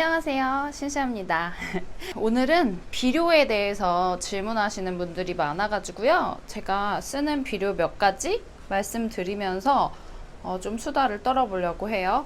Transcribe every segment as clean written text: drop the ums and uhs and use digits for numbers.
안녕하세요, 신시아입니다. 오늘은 비료에 대해서 질문하시는 분들이 많아가지고요, 제가 쓰는 비료 몇 가지 말씀드리면서 좀 수다를 떨어보려고 해요.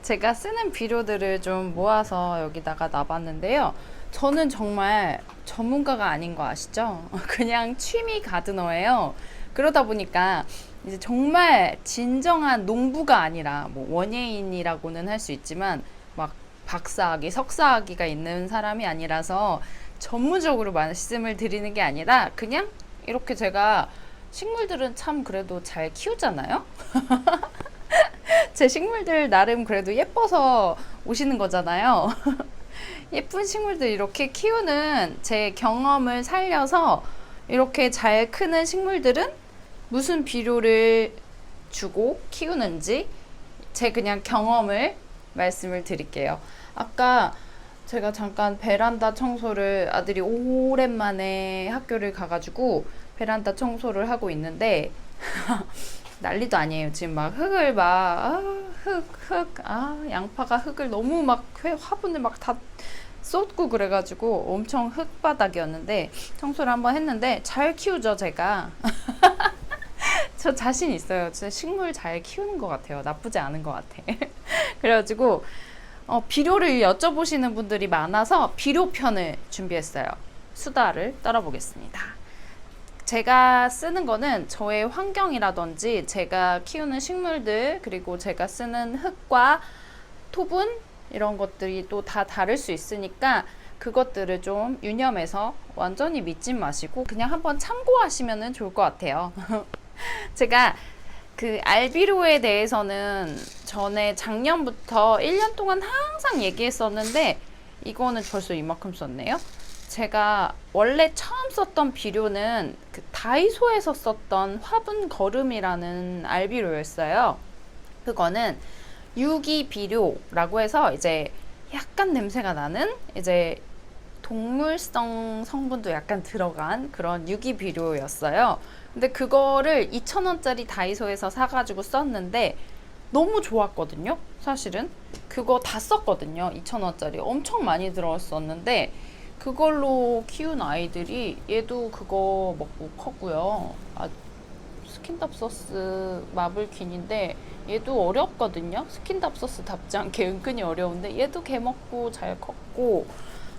제가 쓰는 비료들을 좀 모아서 여기다가 놔봤는데요, 저는 정말 전문가가 아닌 거 아시죠? 그냥 취미 가드너예요. 그러다 보니까 이제 정말 진정한 농부가 아니라 뭐 원예인이라고는 할 수 있지만 막 박사학위, 석사학위가 있는 사람이 아니라서 전문적으로 말씀을 드리는 게 아니라 그냥 이렇게 제가 식물들은 참 그래도 잘 키우잖아요. 제 식물들 나름 그래도 예뻐서 오시는 거잖아요. 예쁜 식물들 이렇게 키우는 제 경험을 살려서 이렇게 잘 크는 식물들은 무슨 비료를 주고 키우는지 제 그냥 경험을 말씀을 드릴게요. 아까 제가 잠깐 베란다 청소를, 아들이 오랜만에 학교를 가가지고 베란다 청소를 하고 있는데 난리도 아니에요. 지금 막 흙을 양파가 흙을 너무 막 화분을 막 다 쏟고 그래가지고 엄청 흙바닥이었는데 청소를 한번 했는데 잘 키우죠, 제가. 저 자신 있어요. 진짜 식물 잘 키우는 것 같아요. 나쁘지 않은 것 같아. 그래가지고 비료를 여쭤보시는 분들이 많아서 비료편을 준비했어요. 수다를 떨어보겠습니다. 제가 쓰는 거는 저의 환경이라든지 제가 키우는 식물들, 그리고 제가 쓰는 흙과 토분 이런 것들이 또 다 다를 수 있으니까 그것들을 좀 유념해서 완전히 믿지 마시고 그냥 한번 참고하시면 좋을 것 같아요. 제가 그 알비료에 대해서는 전에 작년부터 1년 동안 항상 얘기했었는데 이거는 벌써 이만큼 썼네요. 제가 원래 처음 썼던 비료는 그 다이소에서 썼던 화분 거름이라는 알비료였어요. 그거는 유기 비료라고 해서 이제 약간 냄새가 나는 이제 동물성 성분도 약간 들어간 그런 유기 비료였어요. 근데 그거를 2,000원짜리 다이소에서 사가지고 썼는데 너무 좋았거든요. 사실은 그거 다 썼거든요. 2,000원짜리 엄청 많이 들어왔었는데 그걸로 키운 아이들이, 얘도 그거 먹고 컸고요. 스킨답소스 마블킨인데 얘도 어렵거든요. 스킨답소스답지 않게 은근히 어려운데 얘도 개 먹고 잘 컸고,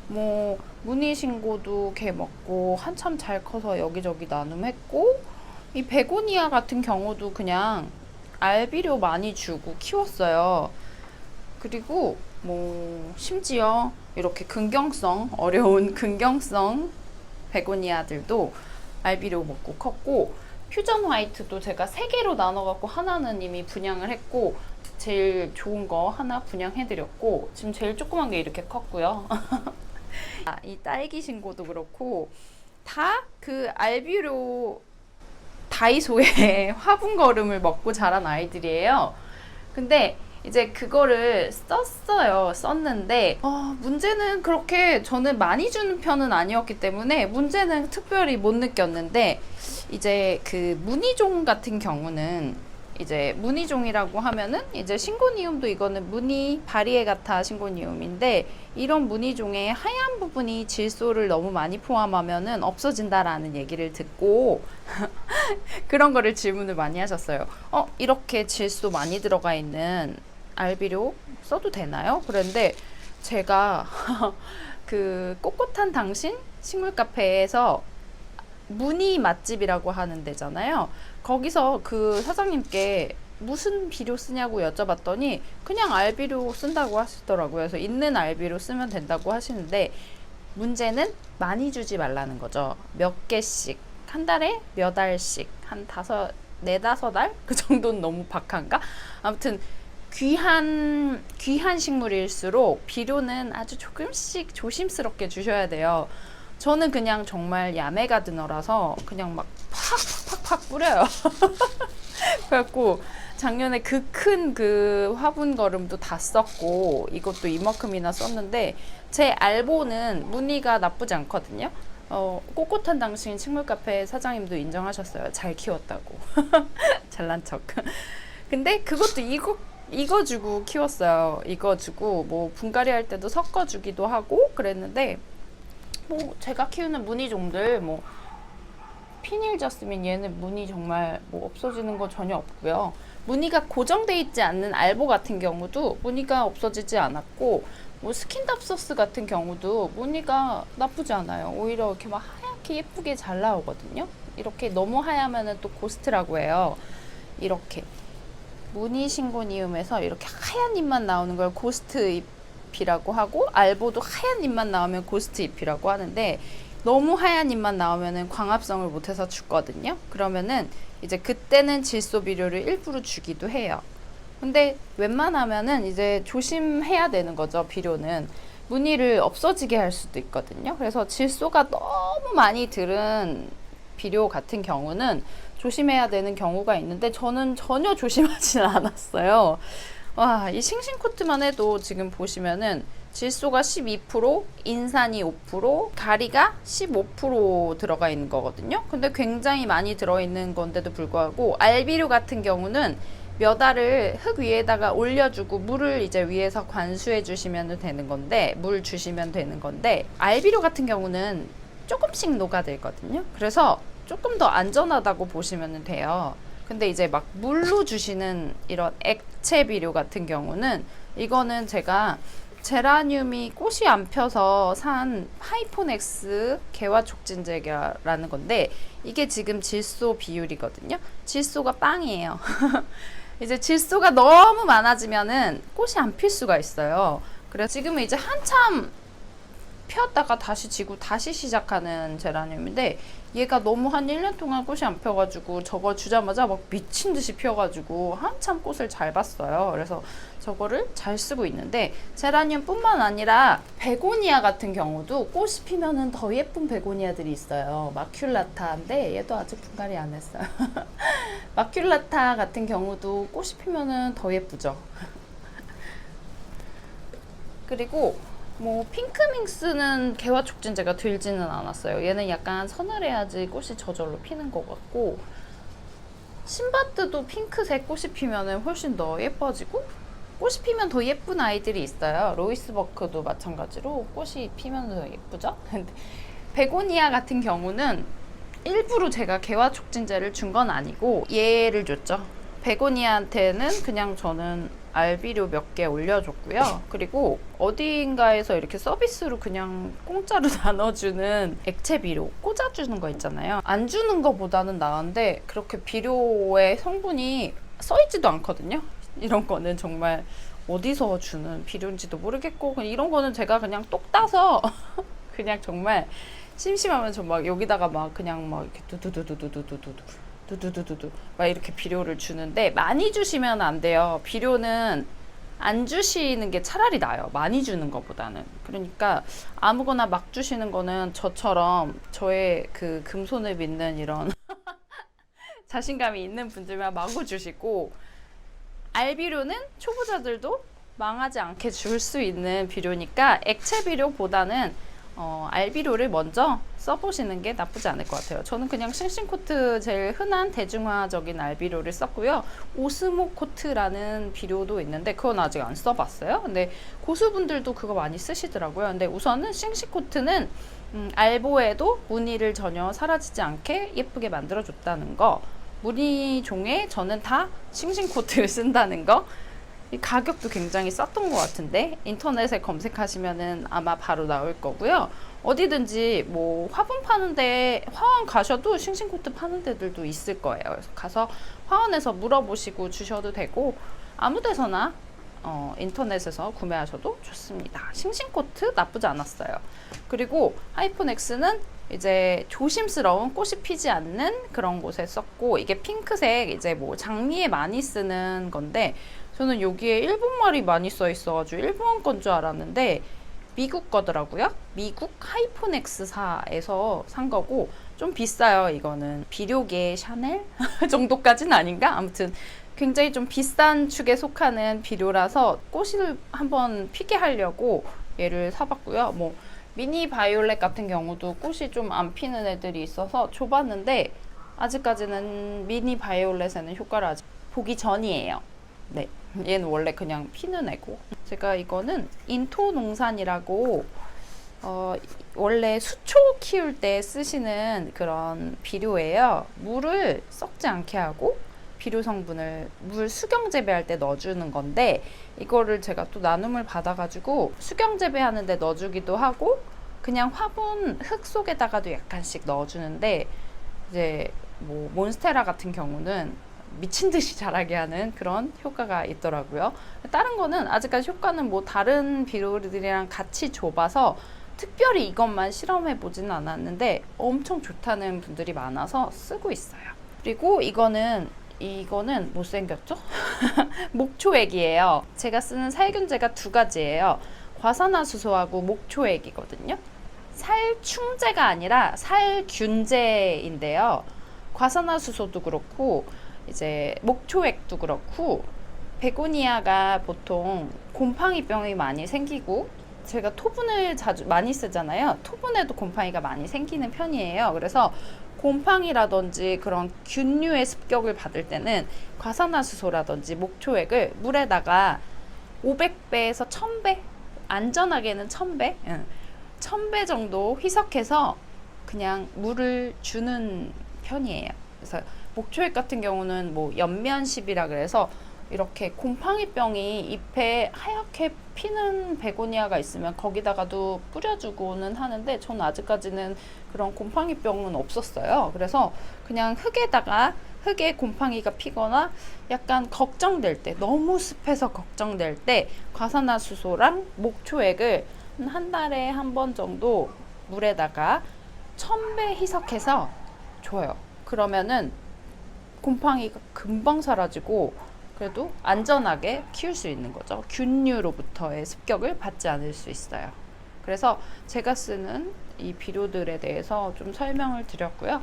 뭐 무늬신고도 개 먹고 한참 잘 커서 여기저기 나눔했고, 이 베고니아 같은 경우도 그냥 알비료 많이 주고 키웠어요. 그리고 뭐 심지어 이렇게 근경성, 어려운 근경성 베고니아들도 알비료 먹고 컸고, 퓨전 화이트도 제가 3개로 나눠갖고 하나는 이미 분양을 했고 제일 좋은 거 하나 분양해드렸고, 지금 제일 조그만 게 이렇게 컸고요. 이 딸기 신고도 그렇고 다 그 알비료 다이소의 화분 거름을 먹고 자란 아이들이에요. 근데 이제 그거를 썼는데 문제는 그렇게 저는 많이 주는 편은 아니었기 때문에 문제는 특별히 못 느꼈는데, 이제 그 무늬종 같은 경우는, 이제 무늬종이라고 하면은 이제 신고니움도, 이거는 무늬 바리에가타 신고니움인데 이런 무늬종의 하얀 부분이 질소를 너무 많이 포함하면은 없어진다라는 얘기를 듣고 그런 거를 질문을 많이 하셨어요. 이렇게 질소 많이 들어가 있는 알비료 써도 되나요? 그런데 제가 그 꼿꼿한 당신 식물 카페에서 무늬 맛집이라고 하는 데잖아요. 거기서 그 사장님께 무슨 비료 쓰냐고 여쭤봤더니 그냥 알비료 쓴다고 하시더라고요. 그래서 있는 알비료 쓰면 된다고 하시는데 문제는 많이 주지 말라는 거죠. 몇 개씩, 한 달에 몇 알씩, 한 4-5알? 그 정도는 너무 박한가? 아무튼 귀한 식물일수록 비료는 아주 조금씩 조심스럽게 주셔야 돼요. 저는 그냥 정말 야매 가드너라서 그냥 막 팍팍팍 뿌려요. 그래갖고 작년에 그 큰 그 화분 거름도 다 썼고 이것도 이만큼이나 썼는데 제 알보는 무늬가 나쁘지 않거든요. 꼿꼿한 당신 식물 카페 사장님도 인정하셨어요. 잘 키웠다고. 잘난 척. 근데 그것도 익어주고 키웠어요. 익어주고 뭐 분갈이 할 때도 섞어주기도 하고 그랬는데, 뭐 제가 키우는 무늬종들 뭐 피닐 저스민 얘는 무늬 정말 뭐 없어지는 거 전혀 없고요. 무늬가 고정돼 있지 않는 알보 같은 경우도 무늬가 없어지지 않았고, 뭐 스킨답소스 같은 경우도 무늬가 나쁘지 않아요. 오히려 이렇게 막 하얗게 예쁘게 잘 나오거든요. 이렇게 너무 하얗면은 또 고스트라고 해요. 이렇게 무늬 신고니움에서 이렇게 하얀 잎만 나오는 걸 고스트 잎이라고 하고, 알보도 하얀 잎만 나오면 고스트 잎이라고 하는데, 너무 하얀 잎만 나오면은 광합성을 못해서 죽거든요. 그러면은 이제 그때는 질소 비료를 일부러 주기도 해요. 근데 웬만하면은 이제 조심해야 되는 거죠. 비료는 무늬를 없어지게 할 수도 있거든요. 그래서 질소가 너무 많이 들은 비료 같은 경우는 조심해야 되는 경우가 있는데, 저는 전혀 조심하지는 않았어요. 와, 이 싱싱코트만 해도 지금 보시면은 질소가 12%, 인산이 5%, 가리가 15% 들어가 있는 거거든요. 근데 굉장히 많이 들어있는 건데도 불구하고, 알비료 같은 경우는 몇 알을 흙 위에다가 올려주고 물을 이제 위에서 관수해 주시면 되는 건데, 물 주시면 되는 건데, 알비료 같은 경우는 조금씩 녹아들거든요. 그래서 조금 더 안전하다고 보시면 돼요. 근데 이제 막 물로 주시는 이런 액체 비료 같은 경우는, 이거는 제가 제라늄이 꽃이 안 펴서 산 하이포넥스 개화 촉진제라는 건데, 이게 지금 질소 비율이거든요. 질소가 빵이에요. 이제 질소가 너무 많아지면은 꽃이 안 필 수가 있어요. 그래서 지금은 이제 한참 폈다가 다시 지고 다시 시작하는 제라늄인데, 얘가 너무 한 1년 동안 꽃이 안 펴가지고 저거 주자마자 막 미친 듯이 펴가지고 한참 꽃을 잘 봤어요. 그래서 저거를 잘 쓰고 있는데, 제라늄 뿐만 아니라 베고니아 같은 경우도 꽃이 피면은 더 예쁜 베고니아들이 있어요. 마큘라타인데 얘도 아직 분갈이 안 했어요. 마큘라타 같은 경우도 꽃이 피면은 더 예쁘죠. 그리고 뭐 핑크밍스는 개화 촉진제가 들지는 않았어요. 얘는 약간 서늘해야지 꽃이 저절로 피는 것 같고, 신바트도 핑크색 꽃이 피면은 훨씬 더 예뻐지고, 꽃이 피면 더 예쁜 아이들이 있어요. 로이스버크도 마찬가지로 꽃이 피면 더 예쁘죠. 근데 베고니아 같은 경우는 일부러 제가 개화 촉진제를 준 건 아니고 얘를 줬죠. 베고니아한테는 그냥 저는 알비료 몇 개 올려줬고요. 그리고 어딘가에서 이렇게 서비스로 그냥 공짜로 나눠주는 액체 비료 꽂아주는 거 있잖아요. 안 주는 거보다는 나은데, 그렇게 비료의 성분이 써있지도 않거든요. 이런 거는 정말 어디서 주는 비료인지도 모르겠고, 이런 거는 제가 그냥 똑 따서 그냥 정말 심심하면 저 막 여기다가 막 그냥 막 이렇게 두두두두두두두두 막 이렇게 비료를 주는데, 많이 주시면 안 돼요. 비료는 안 주시는 게 차라리 나아요. 많이 주는 것보다는. 그러니까 아무거나 막 주시는 거는 저처럼 저의 그 금손을 믿는 이런 자신감이 있는 분들만 마구 주시고, 알비료는 초보자들도 망하지 않게 줄 수 있는 비료니까 액체 비료보다는 알비료를 먼저 써보시는 게 나쁘지 않을 것 같아요. 저는 그냥 싱싱코트 제일 흔한 대중화적인 알비료를 썼고요. 오스모코트라는 비료도 있는데 그건 아직 안 써봤어요. 근데 고수분들도 그거 많이 쓰시더라고요. 근데 우선은 싱싱코트는 알보에도 무늬를 전혀 사라지지 않게 예쁘게 만들어줬다는 거, 무늬종에 저는 다 싱싱코트를 쓴다는 거, 이 가격도 굉장히 쌌던 것 같은데 인터넷에 검색하시면은 아마 바로 나올 거고요. 어디든지 뭐 화분 파는데, 화원 가셔도 싱싱코트 파는 데들도 있을 거예요. 그래서 가서 화원에서 물어보시고 주셔도 되고, 아무 데서나 인터넷에서 구매하셔도 좋습니다. 싱싱코트 나쁘지 않았어요. 그리고 하이포넥스는 이제 조심스러운 꽃이 피지 않는 그런 곳에 썼고, 이게 핑크색 이제 뭐 장미에 많이 쓰는 건데, 저는 여기에 일본말이 많이 써 있어가지고 일본 건 줄 알았는데 미국 거더라고요. 미국 하이포넥스사에서 산 거고 좀 비싸요. 이거는 비료계 샤넬 정도까지는 아닌가? 아무튼 굉장히 좀 비싼 축에 속하는 비료라서 꽃을 한번 피게 하려고 얘를 사봤고요. 뭐 미니 바이올렛 같은 경우도 꽃이 좀 안 피는 애들이 있어서 줘봤는데, 아직까지는 미니 바이올렛에는 효과를 아직 보기 전이에요. 네. 얘는 원래 그냥 피는 애고. 제가 이거는 인토농산이라고 원래 수초 키울 때 쓰시는 그런 비료예요. 물을 썩지 않게 하고 비료 성분을 물 수경 재배할 때 넣어주는 건데, 이거를 제가 또 나눔을 받아가지고 수경 재배하는데 넣어주기도 하고 그냥 화분 흙 속에다가도 약간씩 넣어주는데, 이제 뭐 몬스테라 같은 경우는 미친 듯이 자라게 하는 그런 효과가 있더라고요. 다른 거는 아직까지 효과는 뭐 다른 비료들이랑 같이 줘봐서 특별히 이것만 실험해 보지는 않았는데 엄청 좋다는 분들이 많아서 쓰고 있어요. 그리고 이거는 못생겼죠? 목초액이에요. 제가 쓰는 살균제가 두 가지예요. 과산화수소하고 목초액이거든요. 살충제가 아니라 살균제인데요. 과산화수소도 그렇고 이제 목초액도 그렇고, 베고니아가 보통 곰팡이병이 많이 생기고, 제가 토분을 많이 쓰잖아요. 토분에도 곰팡이가 많이 생기는 편이에요. 그래서 곰팡이라든지 그런 균류의 습격을 받을 때는 과산화수소라든지 목초액을 물에다가 500배에서 1000배, 안전하게는 1000배, 1000배 정도 희석해서 그냥 물을 주는 편이에요. 그래서 목초액 같은 경우는 뭐 연면십이라 그래서 이렇게 곰팡이병이 잎에 하얗게 피는 베고니아가 있으면 거기다가도 뿌려주고는 하는데, 저는 아직까지는 그런 곰팡이병은 없었어요. 그래서 그냥 흙에 곰팡이가 피거나 약간 걱정될 때, 너무 습해서 걱정될 때 과산화수소랑 목초액을 한 달에 한 번 정도 물에다가 1000배 희석해서 줘요. 그러면은 곰팡이가 금방 사라지고 그래도 안전하게 키울 수 있는 거죠. 균류로부터의 습격을 받지 않을 수 있어요. 그래서 제가 쓰는 이 비료들에 대해서 좀 설명을 드렸고요.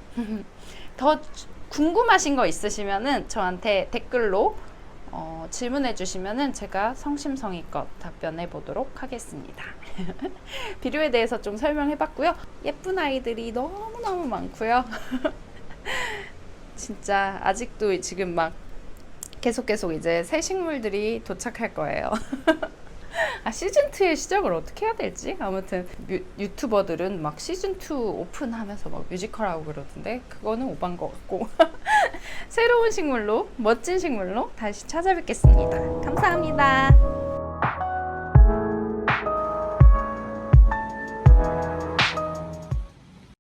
더 궁금하신 거 있으시면은 저한테 댓글로 질문해 주시면은 제가 성심성의껏 답변해 보도록 하겠습니다. 비료에 대해서 좀 설명해 봤고요. 예쁜 아이들이 너무너무 많고요. 진짜 아직도 지금 막 계속 이제 새 식물들이 도착할 거예요. 시즌2의 시작을 어떻게 해야 될지? 아무튼 유튜버들은 막 시즌2 오픈하면서 막 뮤지컬 하고 그러던데 그거는 오반 것 같고. 새로운 식물로, 멋진 식물로 다시 찾아뵙겠습니다. 감사합니다.